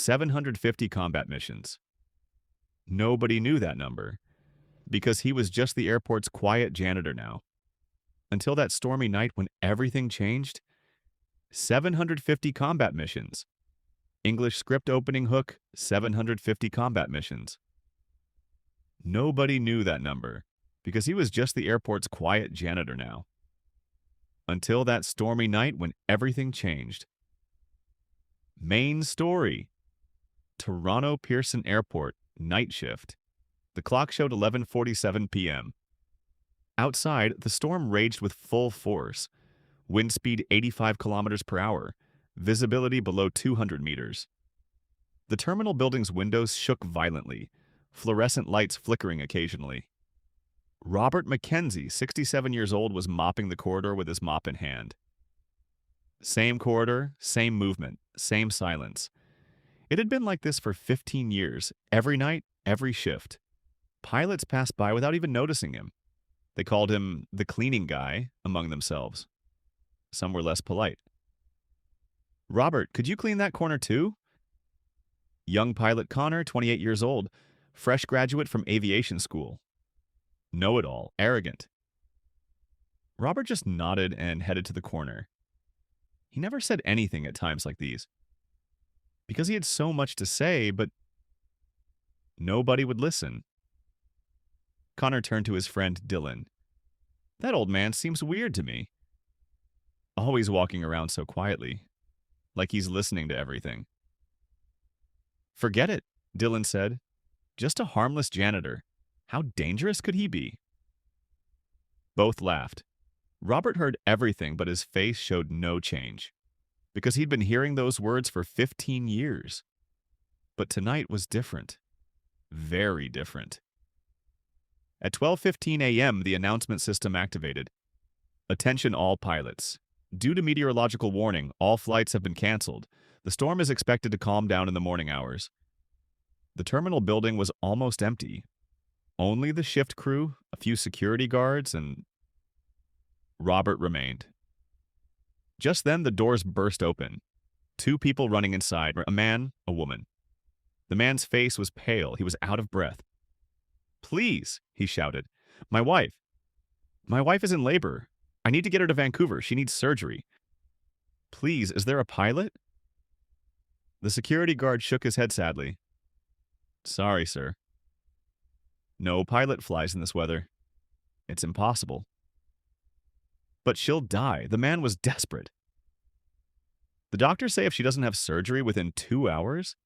750 combat missions. Nobody knew that number, because he was just the airport's quiet janitor now. Until that stormy night when everything changed, 750 combat missions. English script opening hook, 750 combat missions. Nobody knew that number, because he was just the airport's quiet janitor now. Until that stormy night when everything changed. Main story. Toronto Pearson Airport, night shift. The clock showed 11:47 p.m. Outside, the storm raged with full force. Wind speed 85 kilometers per hour. Visibility below 200 meters. The terminal building's windows shook violently, fluorescent lights flickering occasionally. Robert Mackenzie, 67 years old, was mopping the corridor with his mop in hand. Same corridor, same movement, same silence. It had been like this for 15 years, every night, every shift. Pilots passed by without even noticing him. They called him the cleaning guy among themselves. Some were less polite. "Robert, could you clean that corner too?" Young pilot Connor, 28 years old, fresh graduate from aviation school. Know-it-all, arrogant. Robert just nodded and headed to the corner. He never said anything at times like these, because he had so much to say, but nobody would listen. Connor turned to his friend Dylan. "That old man seems weird to me. Always walking around so quietly, like he's listening to everything." "Forget it," Dylan said. "Just a harmless janitor. How dangerous could he be?" Both laughed. Robert heard everything, but his face showed no change, because he'd been hearing those words for 15 years. But tonight was different. Very different. At 12:15 a.m., the announcement system activated. "Attention all pilots. Due to meteorological warning, all flights have been canceled. The storm is expected to calm down in the morning hours." The terminal building was almost empty. Only the shift crew, a few security guards, and Robert remained. Just then, the doors burst open. Two people running inside, a man, a woman. The man's face was pale. He was out of breath. "Please," he shouted. My wife is in labor. I need to get her to Vancouver. She needs surgery. Please, is there a pilot?" The security guard shook his head sadly. "Sorry, sir. No pilot flies in this weather. It's impossible." "But she'll die." The man was desperate. "The doctors say if she doesn't have surgery within 2 hours?"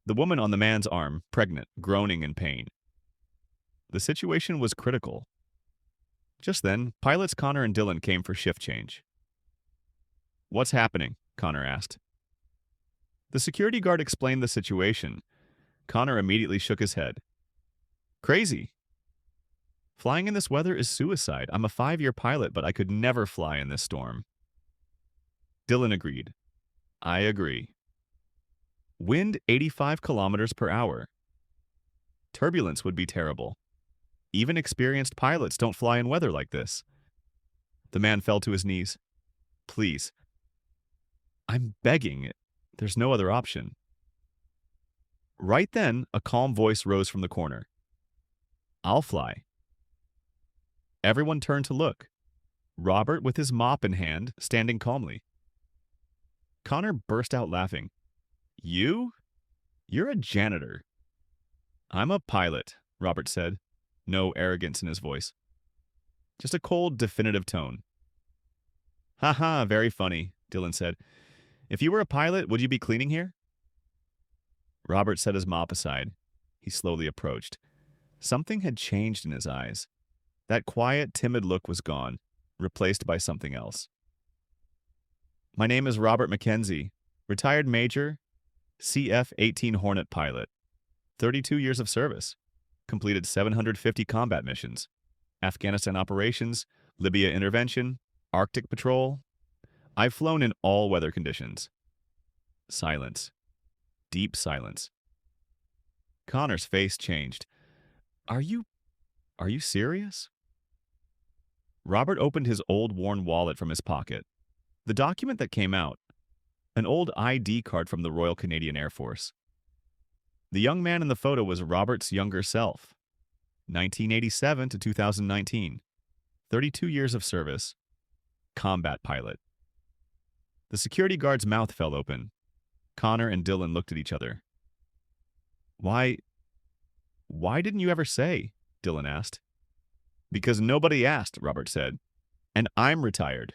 The woman on the man's arm, pregnant, groaning in pain. The situation was critical. Just then, pilots Connor and Dylan came for shift change. "What's happening?" Connor asked. The security guard explained the situation. Connor immediately shook his head. "Crazy. Flying in this weather is suicide. I'm a 5-year pilot, but I could never fly in this storm." Dylan agreed. "I agree. Wind 85 kilometers per hour. Turbulence would be terrible. Even experienced pilots don't fly in weather like this." The man fell to his knees. "Please. I'm begging. There's no other option." Right then, a calm voice rose from the corner. "I'll fly." Everyone turned to look. Robert, with his mop in hand, standing calmly. Connor burst out laughing. "You? You're a janitor." "I'm a pilot," Robert said. No arrogance in his voice. Just a cold, definitive tone. "Ha ha, very funny," Dylan said. "If you were a pilot, would you be cleaning here?" Robert set his mop aside. He slowly approached. Something had changed in his eyes. That quiet, timid look was gone, replaced by something else. "My name is Robert Mackenzie, retired major, CF-18 Hornet pilot, 32 years of service, completed 750 combat missions, Afghanistan operations, Libya intervention, Arctic patrol. I've flown in all weather conditions." Silence. Deep silence. Connor's face changed. Are you serious?" Robert opened his old worn wallet from his pocket. The document that came out, an old ID card from the Royal Canadian Air Force. The young man in the photo was Robert's younger self, 1987 to 2019, 32 years of service, combat pilot. The security guard's mouth fell open. Connor and Dylan looked at each other. Why didn't you ever say? Dylan asked. Because nobody asked, Robert said. And I'm retired.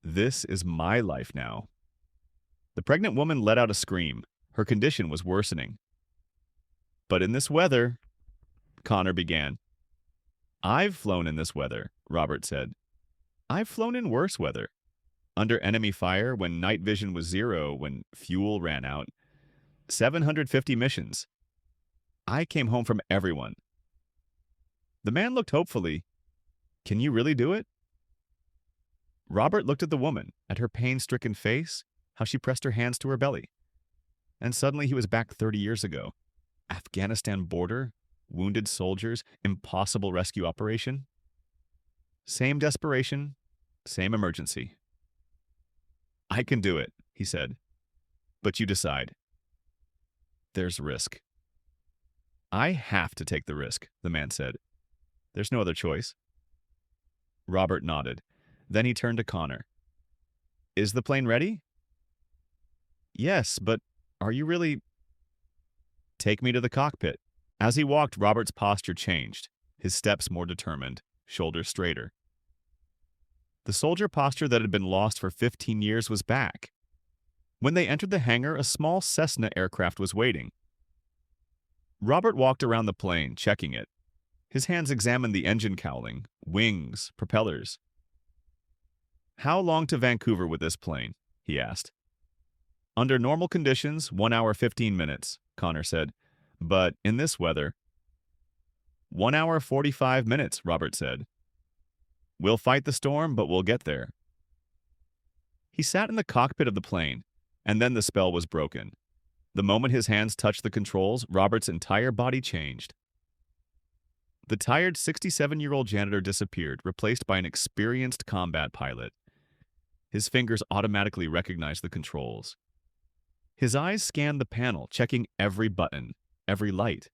This is my life now. The pregnant woman let out a scream. Her condition was worsening. But in this weather, Connor began. I've flown in this weather, Robert said. I've flown in worse weather. Under enemy fire, when night vision was zero, when fuel ran out. 750 missions. I came home from everyone. The man looked hopefully. Can you really do it? Robert looked at the woman, at her pain-stricken face, how she pressed her hands to her belly. And suddenly he was back 30 years ago. Afghanistan border, wounded soldiers, impossible rescue operation. Same desperation, same emergency. I can do it, he said. But you decide. There's risk. I have to take the risk, the man said. There's no other choice. Robert nodded. Then he turned to Connor. Is the plane ready? Yes, but are you really... Take me to the cockpit. As he walked, Robert's posture changed, his steps more determined, shoulders straighter. The soldier posture that had been lost for 15 years was back. When they entered the hangar, a small Cessna aircraft was waiting. Robert walked around the plane, checking it. His hands examined the engine cowling, wings, propellers. How long to Vancouver with this plane? He asked. Under normal conditions, 1 hour 15 minutes, Connor said. But in this weather... 1 hour 45 minutes, Robert said. We'll fight the storm, but we'll get there. He sat in the cockpit of the plane, and then the spell was broken. The moment his hands touched the controls, Robert's entire body changed. The tired 67-year-old janitor disappeared, replaced by an experienced combat pilot. His fingers automatically recognized the controls. His eyes scanned the panel, checking every button, every light.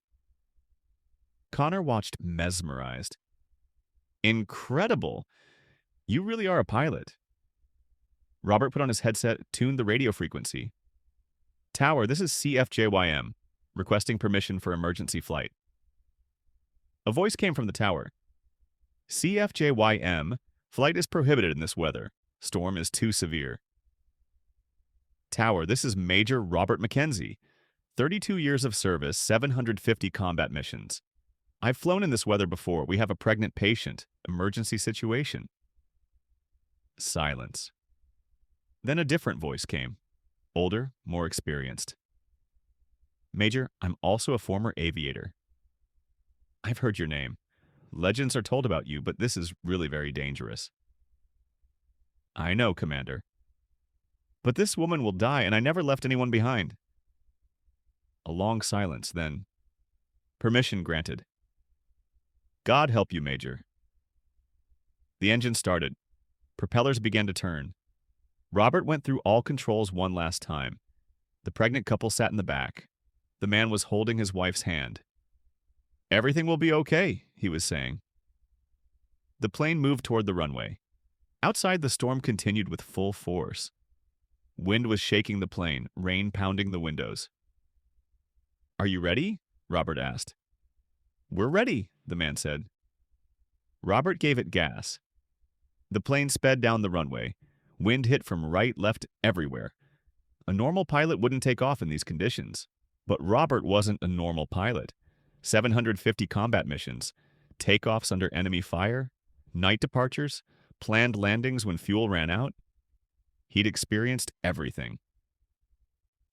Connor watched mesmerized. Incredible! You really are a pilot. Robert put on his headset, tuned the radio frequency. Tower, this is CFJYM, requesting permission for emergency flight. A voice came from the tower. CFJYM, flight is prohibited in this weather. Storm is too severe. Tower, this is Major Robert McKenzie. 32 years of service, 750 combat missions. I've flown in this weather before. We have a pregnant patient. Emergency situation. Silence. Then a different voice came. Older, more experienced. Major, I'm also a former aviator. I've heard your name. Legends are told about you, but this is really very dangerous. I know, Commander. But this woman will die, and I never left anyone behind. A long silence, then. Permission granted. God help you, Major. The engine started. Propellers began to turn. Robert went through all controls one last time. The pregnant couple sat in the back. The man was holding his wife's hand. Everything will be okay, he was saying. The plane moved toward the runway. Outside, the storm continued with full force. Wind was shaking the plane, rain pounding the windows. Are you ready? Robert asked. We're ready, the man said. Robert gave it gas. The plane sped down the runway. Wind hit from right, left, everywhere. A normal pilot wouldn't take off in these conditions. But Robert wasn't a normal pilot. 750 combat missions, takeoffs under enemy fire, night departures, planned landings when fuel ran out. He'd experienced everything.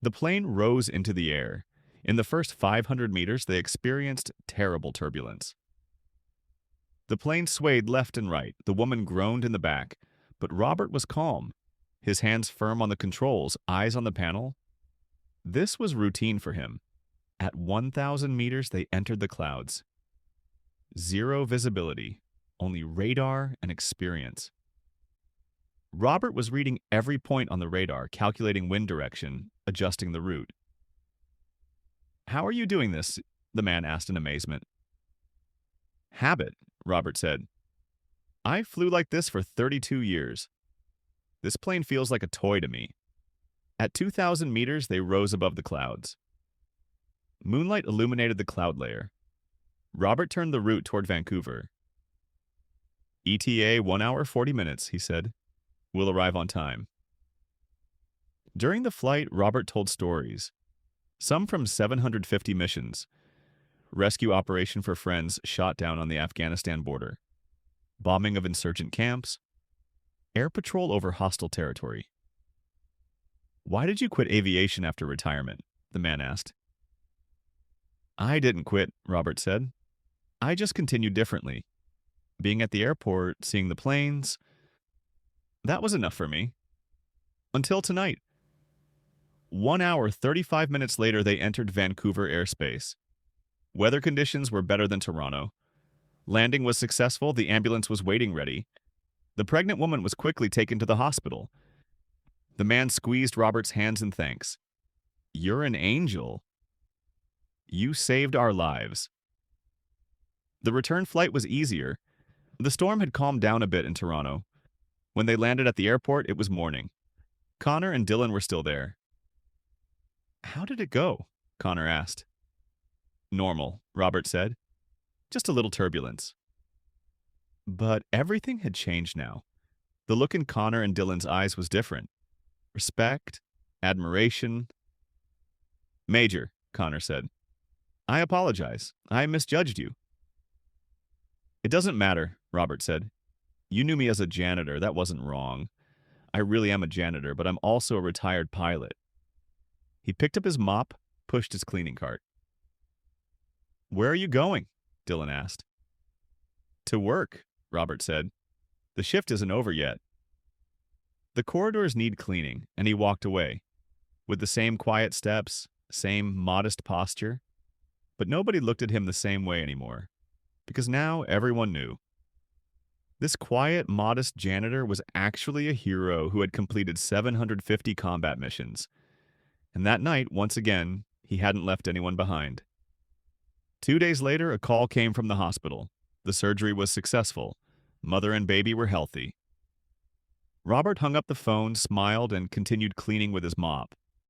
The plane rose into the air. In the first 500 meters, they experienced terrible turbulence. The plane swayed left and right. The woman groaned in the back. But Robert was calm, his hands firm on the controls, eyes on the panel. This was routine for him. At 1,000 meters, they entered the clouds. Zero visibility, only radar and experience. Robert was reading every point on the radar, calculating wind direction, adjusting the route. "How are you doing this?" the man asked in amazement. "Habit," Robert said. "I flew like this for 32 years. This plane feels like a toy to me." At 2,000 meters, they rose above the clouds. Moonlight illuminated the cloud layer. Robert turned the route toward Vancouver. "ETA 1 hour 40 minutes, he said. "We'll arrive on time." During the flight, Robert told stories, some from 750 missions, rescue operation for friends shot down on the Afghanistan border, bombing of insurgent camps, air patrol over hostile territory. "Why did you quit aviation after retirement?" the man asked. "I didn't quit," Robert said. "I just continued differently. Being at the airport, seeing the planes, that was enough for me. Until tonight." 1 hour 35 minutes later, they entered Vancouver airspace. Weather conditions were better than Toronto. Landing was successful, the ambulance was waiting ready. The pregnant woman was quickly taken to the hospital. The man squeezed Robert's hands in thanks. "You're an angel. You saved our lives." The return flight was easier. The storm had calmed down a bit in Toronto. When they landed at the airport, it was morning. Connor and Dylan were still there. "How did it go?" Connor asked. "Normal," Robert said. "Just a little turbulence." But everything had changed now. The look in Connor and Dylan's eyes was different. Respect, admiration. "Major," Connor said. "I apologize. I misjudged you." "It doesn't matter," Robert said. "You knew me as a janitor. That wasn't wrong. I really am a janitor, but I'm also a retired pilot." He picked up his mop, pushed his cleaning cart. "Where are you going?" Dylan asked. "To work," Robert said. "The shift isn't over yet." The corridors need cleaning, and he walked away, with the same quiet steps, same modest posture. But nobody looked at him the same way anymore, because now everyone knew. This quiet, modest janitor was actually a hero who had completed 750 combat missions. And that night, once again, he hadn't left anyone behind. 2 days later, a call came from the hospital. The surgery was successful. Mother and baby were healthy. Robert hung up the phone, smiled, and continued cleaning with his mop.